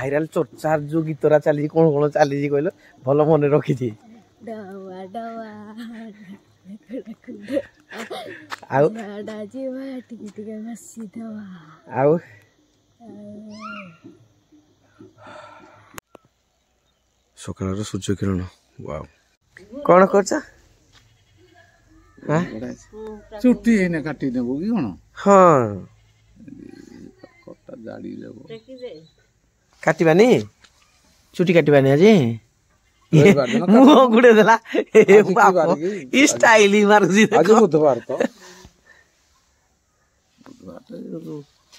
Viral चर्चा जो गीतरा चली कौन कौन चली कहल भल मन रखी सकाल सूर्य किरण वाव कौन कर चुट्टी है काटी देबो कि कोन हाँ कटा जाड़ी लेबो काटिबानी चुटी काटिबानी आज मुह गुड़े देला ए बाप ई स्टाइल ही मार दी आज बुधवार तो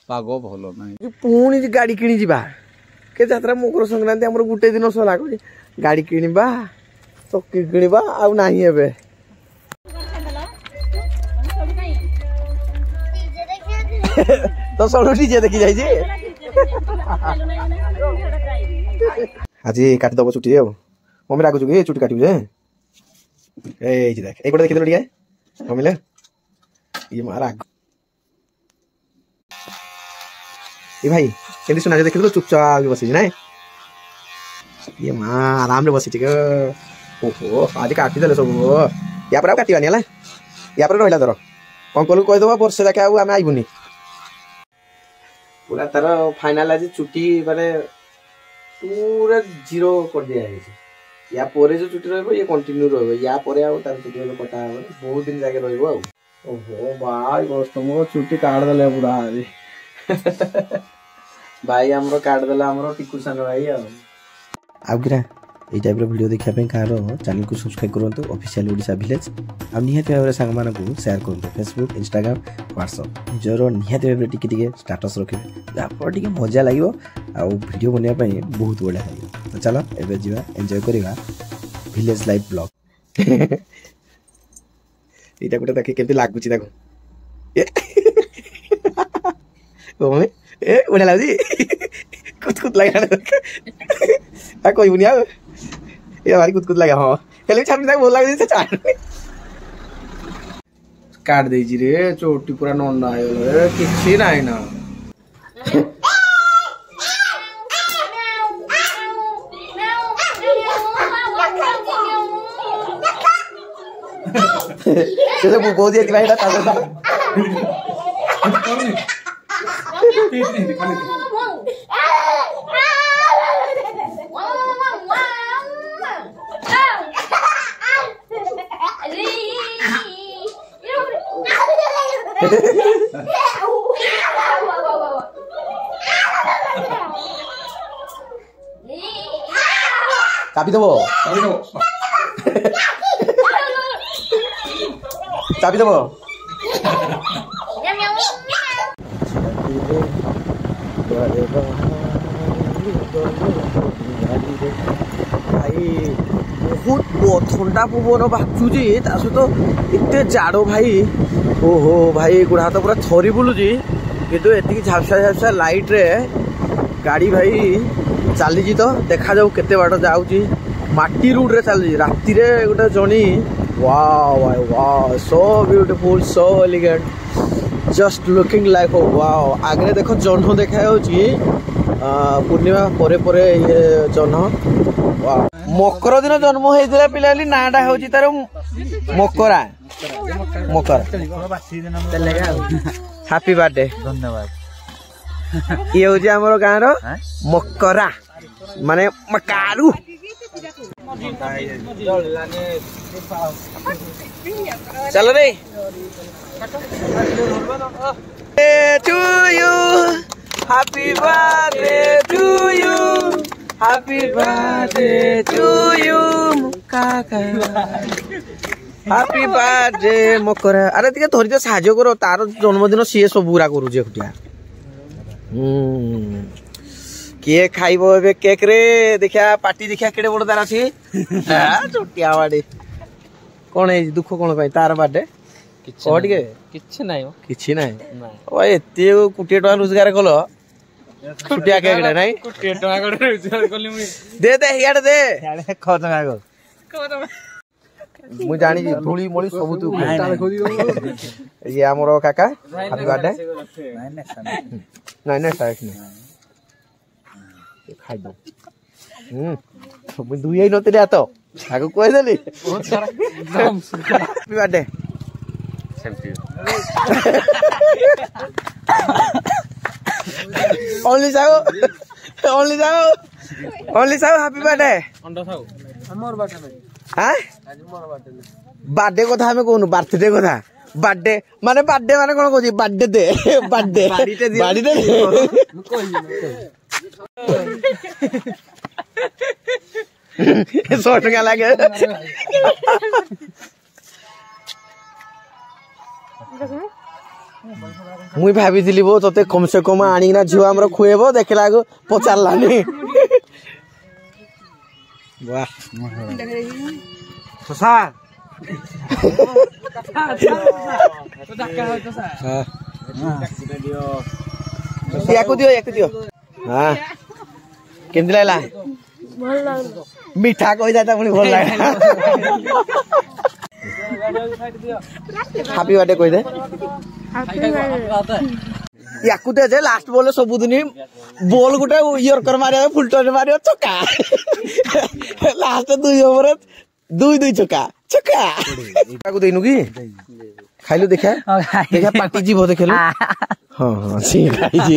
पागो भलो नाही पुणी गाड़ी किणी जिबा के यात्रा मकर संक्रांति हमर गुटे दिन सला गाड़ी किणीबा चक्की किणीबा आ नाही एबे तो सब डीजे देखी जाई आज काट दबो चुटी मम्मी रागु जुगे चुटी काटिबे ए देख एक देखि दे ठीक मम्मी ले ये मारा ए भाई केंदी सुना देखि तो चुपचाप बसी ना ये मां आराम रे बसी ठीक ओहो आज काटी देले सब या पर काटिबानी हला या पर रहला दर अंकल को कह दबा वर्ष जाके आउ आमे आइबुनी पूरा तार फाइनल आज चुटी माने पूरा जीरो कर दिया है या पोरे जो चुटी रहबो ये कंटिन्यू रहबो या पोरे आ तार चुटी में कटा हो बहुत दिन जाके रहबो आ ओहो भाई गोस्त मो चुटी काट देले पूरा आज भाई हमरो काट देला हमरो टिकु सन भाई आ गिरा ए टाइप रो वीडियो देखा पे कार चैनल को सब्सक्राइब करंतु ऑफिशियल ओडिसा विलेज आ निहाती भाबरे संग मानक शेयर करंतु फेसबुक इंस्टाग्राम व्हाट्सएप जरो निहाती भाबरे टिके स्टेटस रखिबे जापर टिके मजा लागिवो आ वीडियो बनिया पई बहुत बढिया लागिवो तो चलो एबे जीवा एन्जॉय करिवा विलेज लाइफ ब्लॉग एटा कोटा देखि केते लागुची ताको ओमे ए ओने लाउजी कुछ लगा आ कोई बुनिया ये हमारी कुछ लगा हाँ हेले छापनी तक बोल लगा चार काट दे जी रे चोटी पूरा नन्ना है किसी ना है ना ये तो बहुत ही भाई था चाबी देबो चाबी देबो भाई बहुत ठंडा पवन बाचुची सहित एत जाड़ भाई ओहो भाई गुड़ा हाथ पूरा थरी बुलूची किंतु एति झापसा झापसा लाइट रे गाड़ी भाई चली तो देखा जाऊ केते बाट जाऊची माटी रोड रे चली राती रे गोटे जणी वाओ भाई wow so beautiful so elegant just looking like wow आगे देखो जह्न देखा पूर्णिमा परे परे ये जह्न मकर दिन जन्म होता पिला नाटा हूँ तार मकरा मकर हैप्पी बर्थडे धन्यवाद ये हूँ आम गाँव मकरा माने मकारू चलो रे to you happy birthday to you happy birthday to you काका हैप्पी बर्थडे मकरा अरे टिके धरि साहाଯ୍य करो तार जन्मदिन सी सब पूरा करूजे एकुटिया किए खाइबो एबे केक रे देखिया पार्टी देखिया केडे बड़ तार अछि चोटिया बाडे कोन है दुख कोन पाई तार बर्थडे किछि नाही ओ एते कोटी टका रोजगार कलो छुटिया केक रे नाही कोटी टका रोजगार कली मु दे दे हियाड दे याडे ख टका को मु जानी धूली मोली सब तू ये हमरो काका हैप्पी बर्थडे नहीं नहीं साइक नहीं ଖାଇଦବ ମୁଁ ଦୁଇ ନଥିଲି ତ ତାକୁ କହିଦେଲି birthday only sao happy birthday हाँ बर्थडे कथा हमें कहूँ बर्थडे कथा बर्थडे माने कौन कहूँ बर्थडे दे बर्थडे बाड़ी दे 100 टका लागे मुई भाभी बो ते कम से कम आनिना झियो हमर खुएबो देखला गो पचारलानी वाह ससा याकु दियो हां केमति लागला भल लागला मीठा कहि जाता पुनी भल लागला हैप्पी बर्थडे कहि दे याकु दे जे लास्ट बॉल सबुदिन बॉल गुटे yorker Maria full turn Mario चक्का लास्ट 2 ओवर 2 छक्का चक्का याकु देनु की खाइलो देखा पार्टी जीवो देखलो हां हां सी खाइ जी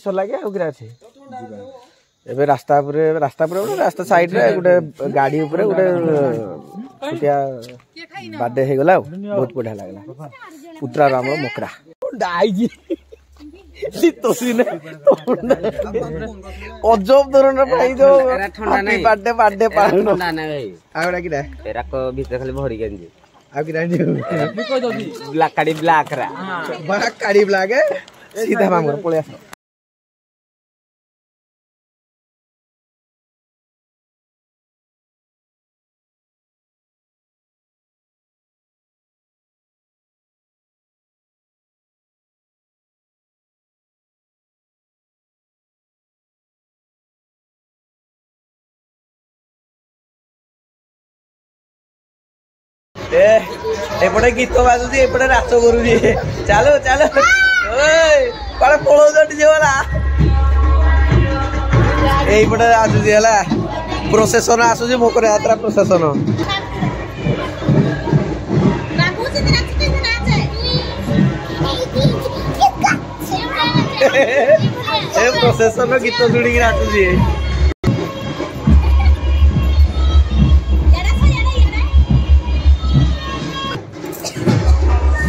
सला के उगरा छै एबे रास्ता रास्ता साइड रे गुटे गाड़ी ऊपर गुटे छुटिया बर्थडे हे गला बहुत बढ़िया लागला पुत्रा राम मकरा डाई जी अजब धरण भाई जो बर्थडे पालन ठंडा ना भाई आगड़ा किरा एरा को भीतर खाली भरी गंजी आ किरा जी कोइ दोसी ब्लैक रा ब्लैक काडी ब्लैक है सीधा मांगर पळे आस एपटे गीत बाजुची एपटे नाच करूची चलो चलो कड़े पलौटी जेला एपटे आसुची है प्रोसेसन आसुची मकर यात्रा प्रोसेसन प्रोसेसन गीत शुणी नाचुची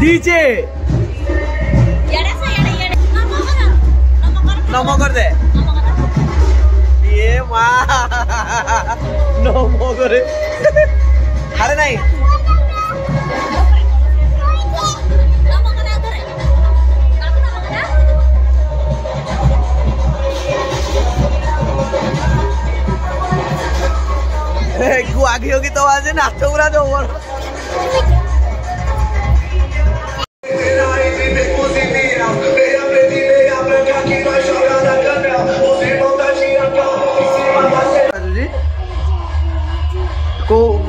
डीजे नमो कर दे ये माँ नमो करे अरे नहीं आगे होगी तो आज नाचो पूरा जो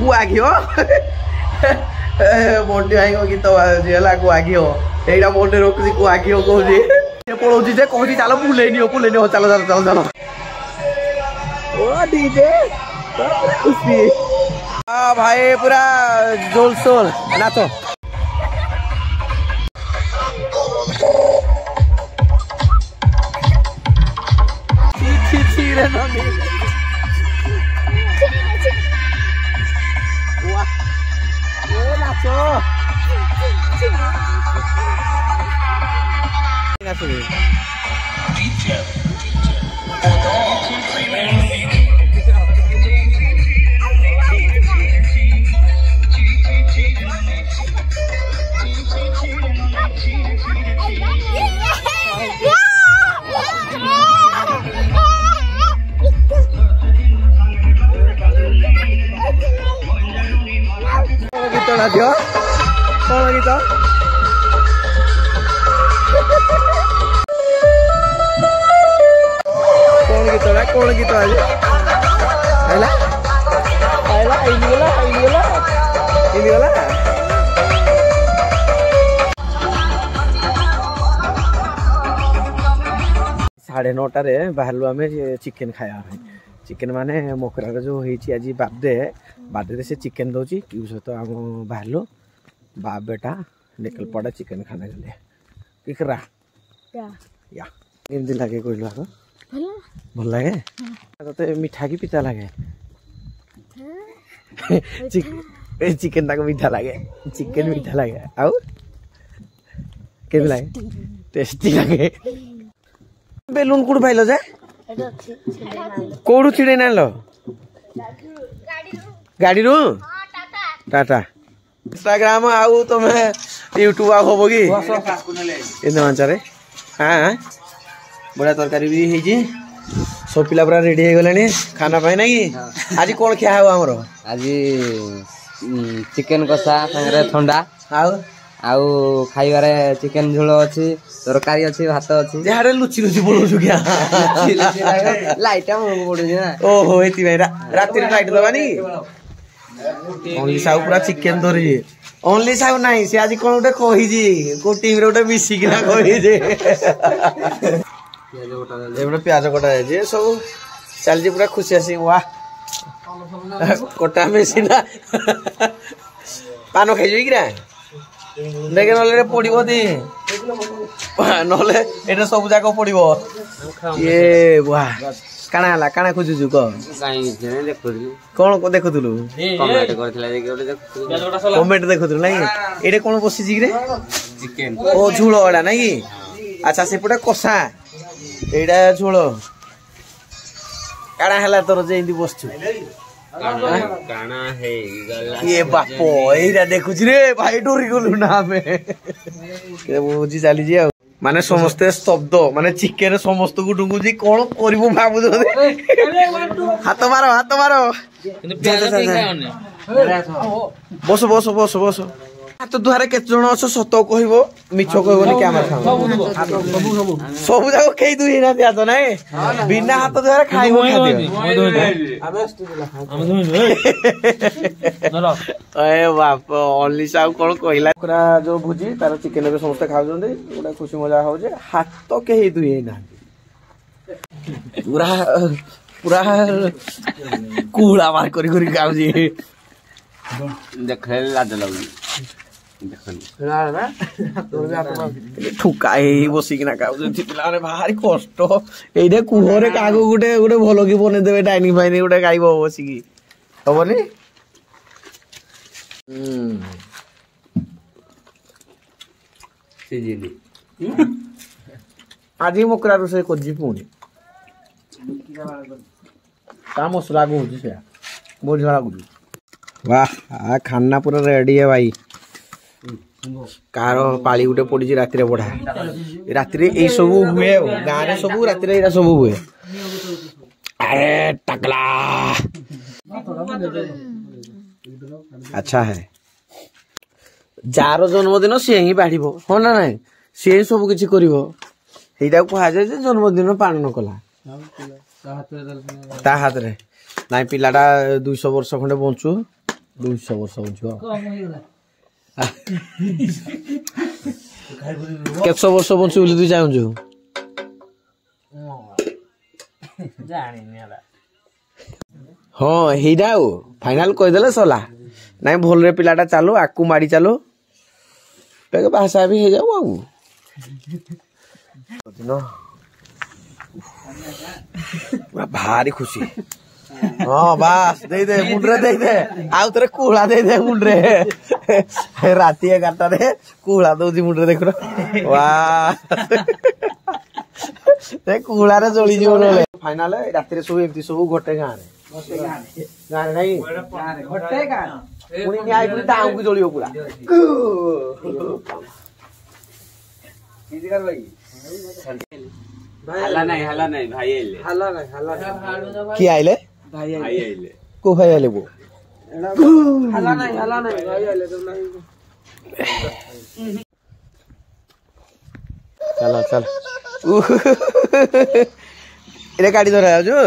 गुआघियो मोटी भाई गीत बाजुला गुआघियो एटा मोटे रोकुची गुआघियो कहूची पळौची जे कहूची चलो पुलेनियो चलो चलो चलो चलो ओ डीजे खुशी हां भाई पूरा जोल सोल नाचो छी रे ननी दियो कौन गीत कौन गीत आज आइला आइला इनिगला 9:30 बाहर आम चिकेन खाया चिकेन माने मकरार जो होती आज बार्डे से चिकेन दौर क्यू सहित आम बाहर बाप बेटा निकल पड़ा चिकेन खाने के लिए किकरा या केमती लगे कहलु आग भल लगे ते मिठा की पिता लगे चिकेन ताको मीठा लगे चिकेन मीठा लगे आउ केमती लगे टेस्टी लगे बेलून कौन पाइल जे कौड़ू छिड़े ना गाड़ी रू टाटा इंस्टाग्राम आउ तुम्हें यूट्यूब आ होबो की इन मानचारे हाँ बढ़िया तरकारी भी है सब पिला पूरा रेडी हो गले खाना पाई ना कि आज कौन खिया हो हमर आज चिकेन कषा संगे थंडा आउ खाइबारे चिकेन झोल अच्छी तरकारी अच्छी भात अच्छी जहारे लुचि लुचि बोलु क्या लाइट पड़ू ना ओहो एति भाई राति लाइट दबानी ओनली साउ पूरा चिकेन धरी ओनली साउ नहीं से आज कोन उठे कहि जी को टीम रे उठे मिसी किना कहि जे एबडे प्याज कटा जे सब चल जी पूरा खुशी आसी वाह कटा मेसिना पानो खाइ जोई किरा देखे नले पड़ो दी नले एटा सब जाक पड़ो ये वाह काना हला काना खोजुजु क कौन को देखुतलु कमेंट देखुतलु नहीं एटे कौन बसी रे चिकेन ओ झोल एडा नहीं अच्छा सेपटे कषा एडा झोल काना हला तोर जे इंदी बसछु काना है ये बापो एरा देखुछ रे भाई डोरी गलु ना हमें के बुझी चली जी माने समस्ते स्तब्ध माने चिकेन समस्त को डुंगुजी कोन करबो भाबु हाथ मारो बस बस बस बस हाथ दुआरे केत जण अछ सत कहबो मिछ कहबोनी कैमरा खाओ सब जाको खेई दुई ना दिया तो नहीं बिना हाथ दुआरे खाइबो ए बाप ओनली साउ कोन कहला ओकरा जो भुजी तार चिकेन बे समस्त खाउ जंदे ओडा खुशी मजा हो जे हाथ तो केही दुई ना पूरा पूरा कूड़ा मार करी करी खाउ जी देखले लाज लागली ठुका बसिकिना खाऊଛନ୍ତି ପିଲାମାନେ ଭାରି କଷ୍ଟ ଏଇଟା କୁହରେ କାହାକୁ ଗୋଟେ ଗୋଟେ ଭଲ କି ବନେଇ ଦେବେ ଡାଇନିଂ ଫାଇନିଂ ଗୋଟେ ଖାଇବ ବସିକି ହବନି ଆଜି ମକରା ରୋଷେଇ କରିଛି ପୁଣି ତା ମସଲା କହୁଛି ସେୟା ବହୁତ ଝାଳ ଲାଗୁଛି वाह खाना पूरा रेडी है भाई कार पाली गुटे पड़ी राति बढ़ा राति सब हुए गाँव में सब राति सब हुए अरे टकला अच्छा है जार जन्मदिन सी ही बाढ़ हाँ ना ना सी सब किसी कर कह जाए जन्मदिन पालन कला ता हाथ रे नाई पिलाटा 200 वर्ष खंडे बंचु 200 वर्ष बंचु केत वर्ष बंचु बोली तू चाहूँ हाँ हेटा फाइनाल कहीदेले सरला नाई भल पिलाटा चालू आकू माड़ी चालू भाषा भी हो जाऊ भारी खुशी हाँ बस दे दे मुंडरे दे दे आउ तेरे कूड़ा दे दे मुंडरे राति 11 रे कूड़ा दउजी मुंडरे देख वाह ते कूड़ा रे जळी जीव नले फाइनल राति रे सब एमती सब गोटे गां रे नहीं गोटे गां पुनी न्याय पुनी दाऊ को जळियो पूरा किजी कर भाई हल्ला नहीं भाई आइले की आइले भाई आइले को भाई आइले वो हल्ला नहीं भाई आइले तो नहीं चलो चल इले गाड़ी धरा जाऊ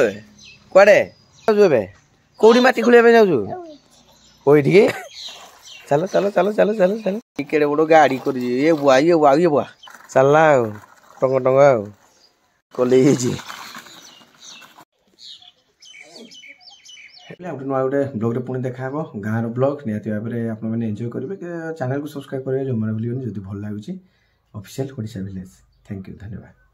कुआडे जाऊ बे कोडी माटी खुलिया पे जाऊ ओई ठीक चलो चलो चलो चलो चलो चलो केड़े बड़ो गाड़ी कर ये बुआ चलना टंग टंग କଲେଇ ହେଇଛି। ହେଲେ ଆଉ ଗୋଟେ ବ୍ଲଗ୍ରେ ପୁଣି ଦେଖା ହେବ ଗାଁର ବ୍ଲଗ୍ ନିହାତି ଭାବରେ ଆପଣମାନେ ଏନ୍ଜୟ କରିବେ ଚ୍ୟାନେଲକୁ ସବସ୍କ୍ରାଇବ୍ କରିବେ ଜମାରେ ଭୁଲିବେନି ଯଦି ଭଲ ଲାଗୁଛି official Odisha village. Thank you ଧନ୍ୟବାଦ।